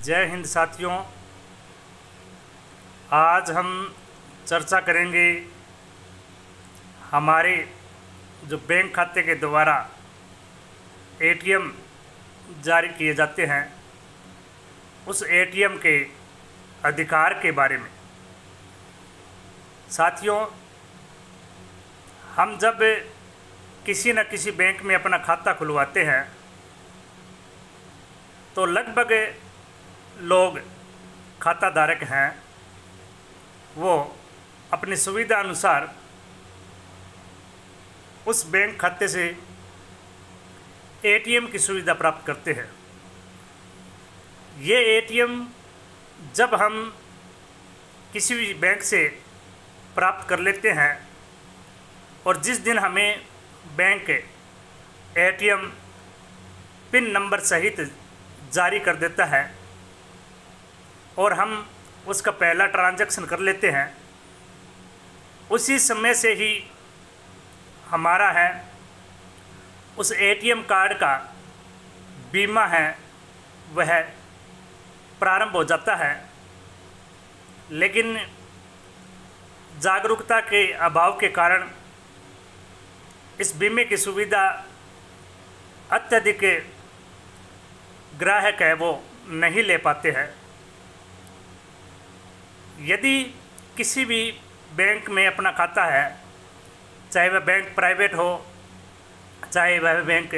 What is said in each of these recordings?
जय हिंद साथियों। आज हम चर्चा करेंगे हमारे जो बैंक खाते के द्वारा एटीएम जारी किए जाते हैं उस एटीएम के अधिकार के बारे में। साथियों, हम जब किसी न किसी बैंक में अपना खाता खुलवाते हैं तो लगभग लोग खाता धारक हैं, वो अपनी सुविधा अनुसार उस बैंक खाते से एटीएम की सुविधा प्राप्त करते हैं। ये एटीएम जब हम किसी भी बैंक से प्राप्त कर लेते हैं और जिस दिन हमें बैंक एटीएम पिन नंबर सहित जारी कर देता है और हम उसका पहला ट्रांजैक्शन कर लेते हैं, उसी समय से ही हमारा है उस एटीएम कार्ड का बीमा है वह प्रारंभ हो जाता है। लेकिन जागरूकता के अभाव के कारण इस बीमे की सुविधा अत्यधिक ग्राहक है वो नहीं ले पाते हैं। यदि किसी भी बैंक में अपना खाता है, चाहे वह बैंक प्राइवेट हो, चाहे वह बैंक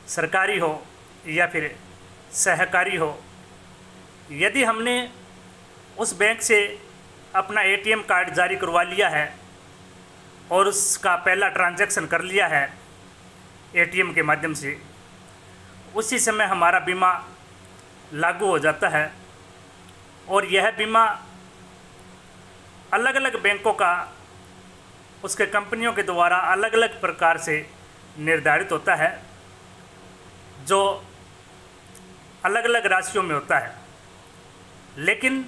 सरकारी हो या फिर सहकारी हो, यदि हमने उस बैंक से अपना एटीएम कार्ड जारी करवा लिया है और उसका पहला ट्रांजैक्शन कर लिया है एटीएम के माध्यम से, उसी समय हमारा बीमा लागू हो जाता है। और यह बीमा अलग अलग बैंकों का उसके कंपनियों के द्वारा अलग अलग प्रकार से निर्धारित होता है, जो अलग अलग राशियों में होता है। लेकिन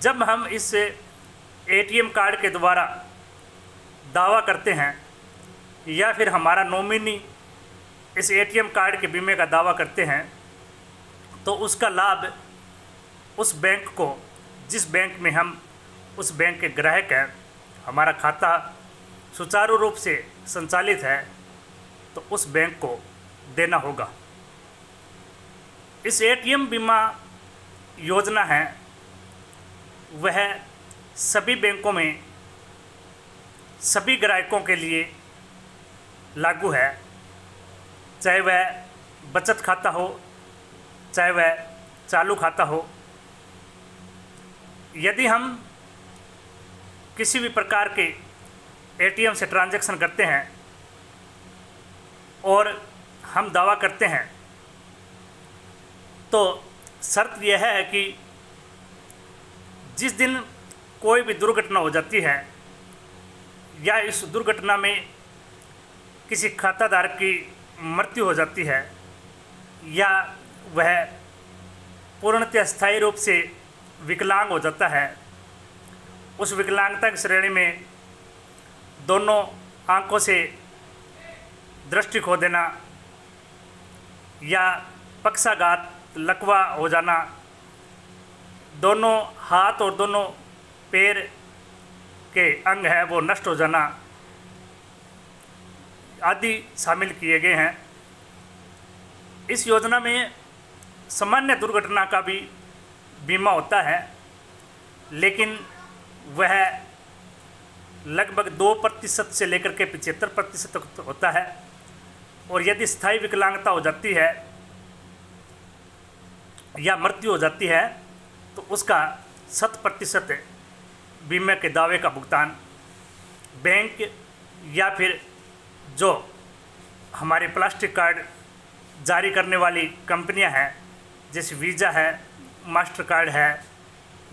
जब हम इस एटीएम कार्ड के द्वारा दावा करते हैं या फिर हमारा नॉमिनी इस एटीएम कार्ड के बीमे का दावा करते हैं तो उसका लाभ उस बैंक को, जिस बैंक में हम उस बैंक के ग्राहक हैं, हमारा खाता सुचारू रूप से संचालित है, तो उस बैंक को देना होगा। इस एटीएम बीमा योजना है वह सभी बैंकों में सभी ग्राहकों के लिए लागू है, चाहे वह बचत खाता हो, चाहे वह चालू खाता हो। यदि हम किसी भी प्रकार के एटीएम से ट्रांजैक्शन करते हैं और हम दावा करते हैं तो शर्त यह है कि जिस दिन कोई भी दुर्घटना हो जाती है या इस दुर्घटना में किसी खाताधारक की मृत्यु हो जाती है या वह पूर्णतः स्थायी रूप से विकलांग हो जाता है, उस विकलांगता की श्रेणी में दोनों आंखों से दृष्टि खो देना या पक्षाघात, लकवा हो जाना, दोनों हाथ और दोनों पैर के अंग है वो नष्ट हो जाना आदि शामिल किए गए हैं। इस योजना में सामान्य दुर्घटना का भी बीमा होता है, लेकिन वह लगभग 2% से लेकर के 75% तक होता है। और यदि स्थायी विकलांगता हो जाती है या मृत्यु हो जाती है तो उसका 100% बीमे के दावे का भुगतान बैंक या फिर जो हमारे प्लास्टिक कार्ड जारी करने वाली कंपनियां हैं, जैसे वीज़ा है, मास्टर कार्ड है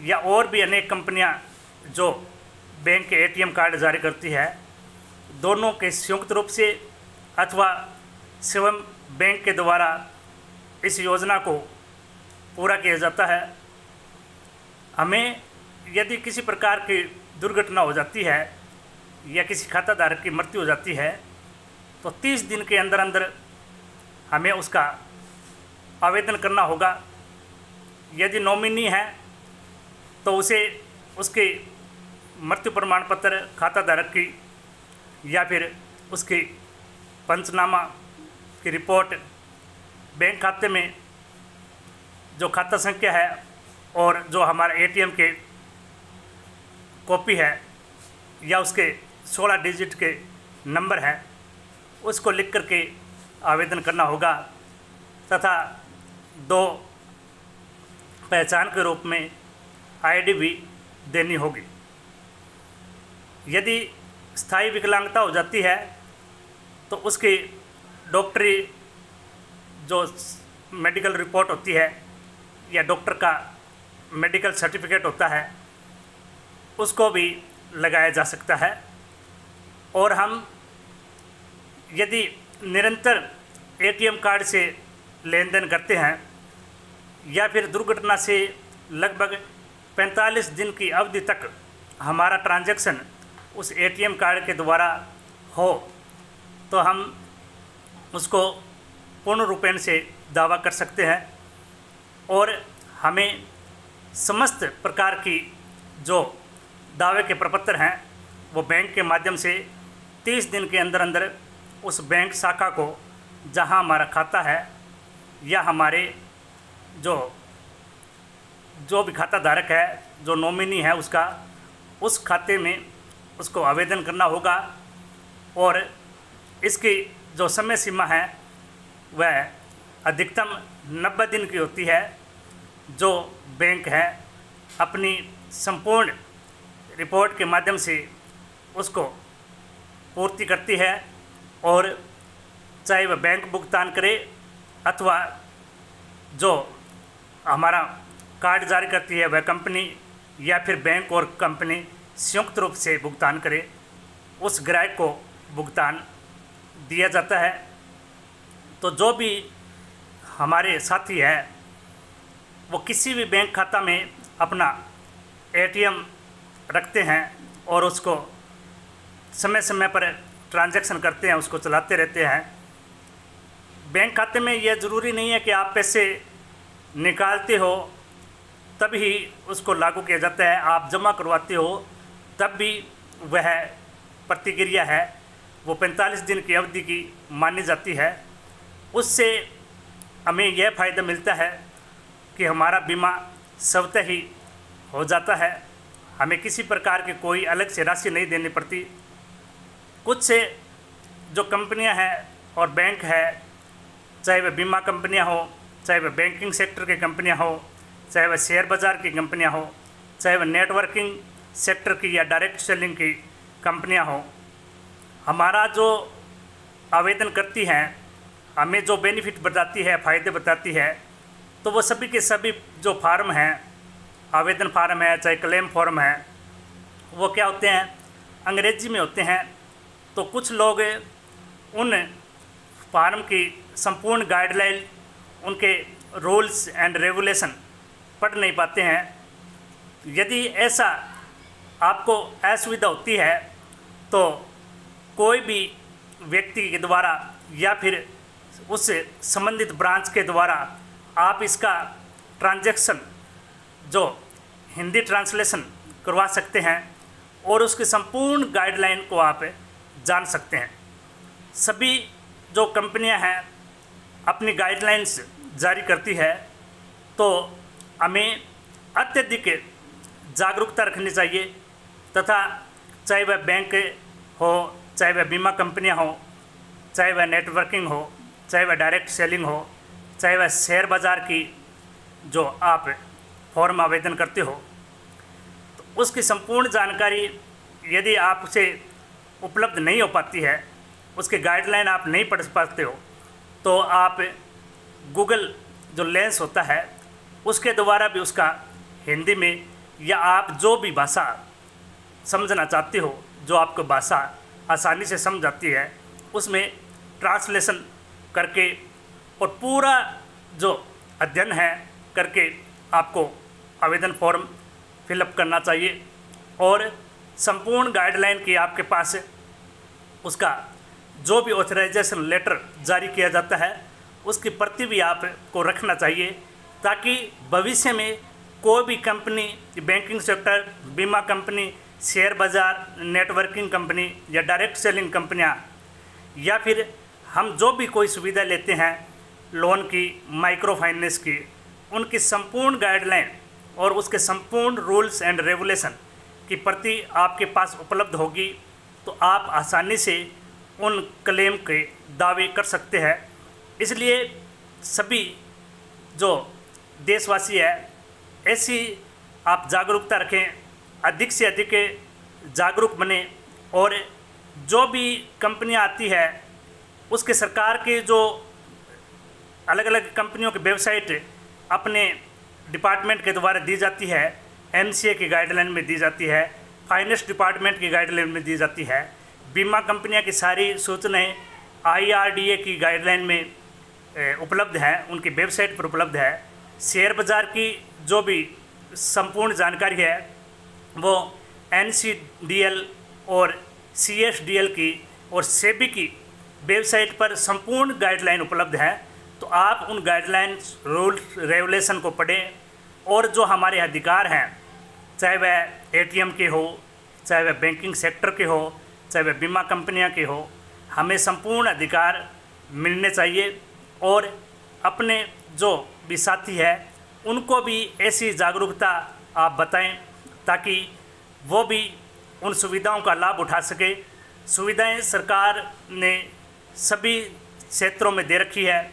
या और भी अनेक कंपनियां जो बैंक के एटीएम कार्ड जारी करती है, दोनों के संयुक्त रूप से अथवा स्वयं बैंक के द्वारा इस योजना को पूरा किया जाता है। हमें यदि किसी प्रकार की दुर्घटना हो जाती है या किसी खाताधारक की मृत्यु हो जाती है तो 30 दिन के अंदर अंदर हमें उसका आवेदन करना होगा यदि नॉमिनी है तो उसे उसके मृत्यु प्रमाण पत्र, खाता धारक की या फिर उसकी पंचनामा की रिपोर्ट, बैंक खाते में जो खाता संख्या है और जो हमारा एटीएम के कॉपी है या उसके 16 डिजिट के नंबर है, उसको लिख करके आवेदन करना होगा तथा 2 पहचान के रूप में आईडी भी देनी होगी। यदि स्थायी विकलांगता हो जाती है तो उसकी डॉक्टरी जो मेडिकल रिपोर्ट होती है या डॉक्टर का मेडिकल सर्टिफिकेट होता है उसको भी लगाया जा सकता है। और हम यदि निरंतर एटीएम कार्ड से लेन देन करते हैं या फिर दुर्घटना से लगभग 45 दिन की अवधि तक हमारा ट्रांजैक्शन उस एटीएम कार्ड के द्वारा हो तो हम उसको पूर्ण रूपेण से दावा कर सकते हैं और हमें समस्त प्रकार की जो दावे के प्रपत्र हैं वो बैंक के माध्यम से 30 दिन के अंदर अंदर उस बैंक शाखा को जहां हमारा खाता है या हमारे जो भी खाता धारक है, जो नॉमिनी है उसका, उस खाते में उसको आवेदन करना होगा। और इसकी जो समय सीमा है वह अधिकतम 90 दिन की होती है, जो बैंक है अपनी संपूर्ण रिपोर्ट के माध्यम से उसको पूर्ति करती है। और चाहे वह बैंक भुगतान करे अथवा जो हमारा कार्ड जारी करती है वह कंपनी या फिर बैंक और कंपनी संयुक्त रूप से भुगतान करे, उस ग्राहक को भुगतान दिया जाता है। तो जो भी हमारे साथी है वो किसी भी बैंक खाता में अपना एटीएम रखते हैं और उसको समय समय पर ट्रांजैक्शन करते हैं, उसको चलाते रहते हैं। बैंक खाते में यह ज़रूरी नहीं है कि आप पैसे निकालते हो तभी उसको लागू किया जाता है, आप जमा करवाते हो तब भी वह प्रतिक्रिया है वो 45 दिन की अवधि की मानी जाती है। उससे हमें यह फ़ायदा मिलता है कि हमारा बीमा स्वतः ही हो जाता है, हमें किसी प्रकार की कोई अलग से राशि नहीं देनी पड़ती। कुछ से जो कंपनियां हैं और बैंक है, चाहे वह बीमा कंपनियां हो, चाहे वह बैंकिंग सेक्टर की कंपनियां हो, चाहे वह शेयर बाज़ार की कंपनियां हो, चाहे वह नेटवर्किंग सेक्टर की या डायरेक्ट सेलिंग की कंपनियां हो, हमारा जो आवेदन करती हैं, हमें जो बेनिफिट बताती है, फ़ायदे बताती है, तो वो सभी के सभी जो फार्म हैं, आवेदन फार्म है चाहे क्लेम फॉर्म है, वो क्या होते हैं, अंग्रेजी में होते हैं। तो कुछ लोग उन फार्म की संपूर्ण गाइडलाइन, उनके रूल्स एंड रेगुलेशन पढ़ नहीं पाते हैं। यदि ऐसा आपको असुविधा होती है तो कोई भी व्यक्ति के द्वारा या फिर उस संबंधित ब्रांच के द्वारा आप इसका ट्रांजैक्शन जो हिंदी ट्रांसलेशन करवा सकते हैं और उसकी संपूर्ण गाइडलाइन को आप जान सकते हैं। सभी जो कंपनियां हैं अपनी गाइडलाइंस जारी करती है, तो हमें अत्यधिक जागरूकता रखनी चाहिए तथा चाहे वह बैंक हो, चाहे वह बीमा कंपनियां हो, चाहे वह नेटवर्किंग हो, चाहे वह डायरेक्ट सेलिंग हो, चाहे वह शेयर बाज़ार की जो आप फॉर्म आवेदन करते हो, तो उसकी संपूर्ण जानकारी यदि आप उसे उपलब्ध नहीं हो पाती है, उसके गाइडलाइन आप नहीं पढ़ पाते हो, तो आप गूगल जो लेंस होता है उसके द्वारा भी उसका हिंदी में या आप जो भी भाषा समझना चाहते हो, जो आपको भाषा आसानी से समझ आती है, उसमें ट्रांसलेशन करके और पूरा जो अध्ययन है करके आपको आवेदन फॉर्म फिलअप करना चाहिए। और संपूर्ण गाइडलाइन की आपके पास उसका जो भी ऑथराइजेशन लेटर जारी किया जाता है उसकी प्रति भी आपको रखना चाहिए, ताकि भविष्य में कोई भी कंपनी, बैंकिंग सेक्टर, बीमा कंपनी, शेयर बाज़ार, नेटवर्किंग कंपनी या डायरेक्ट सेलिंग कंपनियां, या फिर हम जो भी कोई सुविधा लेते हैं लोन की, माइक्रो फाइनेंस की, उनकी संपूर्ण गाइडलाइन और उसके संपूर्ण रूल्स एंड रेगुलेशन की प्रति आपके पास उपलब्ध होगी, तो आप आसानी से उन क्लेम के दावे कर सकते हैं। इसलिए सभी जो देशवासी है, ऐसी आप जागरूकता रखें, अधिक से अधिक जागरूक बने, और जो भी कंपनियां आती है उसके सरकार के जो अलग अलग कंपनियों की वेबसाइट अपने डिपार्टमेंट के द्वारा दी जाती है, एमसीए की गाइडलाइन में दी जाती है, फाइनेंस डिपार्टमेंट की गाइडलाइन में दी जाती है, बीमा कंपनियां की सारी सूचनाएं IRDA की गाइडलाइन में उपलब्ध हैं, उनकी वेबसाइट पर उपलब्ध है। शेयर बाज़ार की जो भी संपूर्ण जानकारी है वो NCDL और CSDL की और सेबी की वेबसाइट पर संपूर्ण गाइडलाइन उपलब्ध है। तो आप उन गाइडलाइंस, रूल्स, रेगुलेशन को पढ़ें, और जो हमारे अधिकार हैं, चाहे वह ATM के हो, चाहे वह बैंकिंग सेक्टर के हो, चाहे वह बीमा कंपनियां के हो, हमें संपूर्ण अधिकार मिलने चाहिए। और अपने जो भी साथी है उनको भी ऐसी जागरूकता आप बताएं, ताकि वो भी उन सुविधाओं का लाभ उठा सके। सुविधाएं सरकार ने सभी क्षेत्रों में दे रखी है,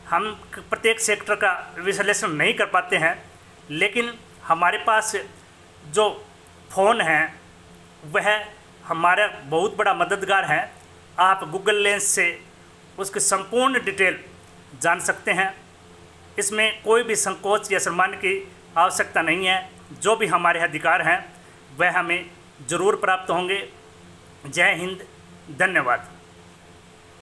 हम प्रत्येक सेक्टर का विश्लेषण नहीं कर पाते हैं, लेकिन हमारे पास जो फ़ोन है वह हमारा बहुत बड़ा मददगार है। आप गूगल लेंस से उसकी संपूर्ण डिटेल जान सकते हैं। इसमें कोई भी संकोच या सम्मान की आवश्यकता नहीं है। जो भी हमारे अधिकार हैं वह हमें ज़रूर प्राप्त होंगे। जय हिंद, धन्यवाद।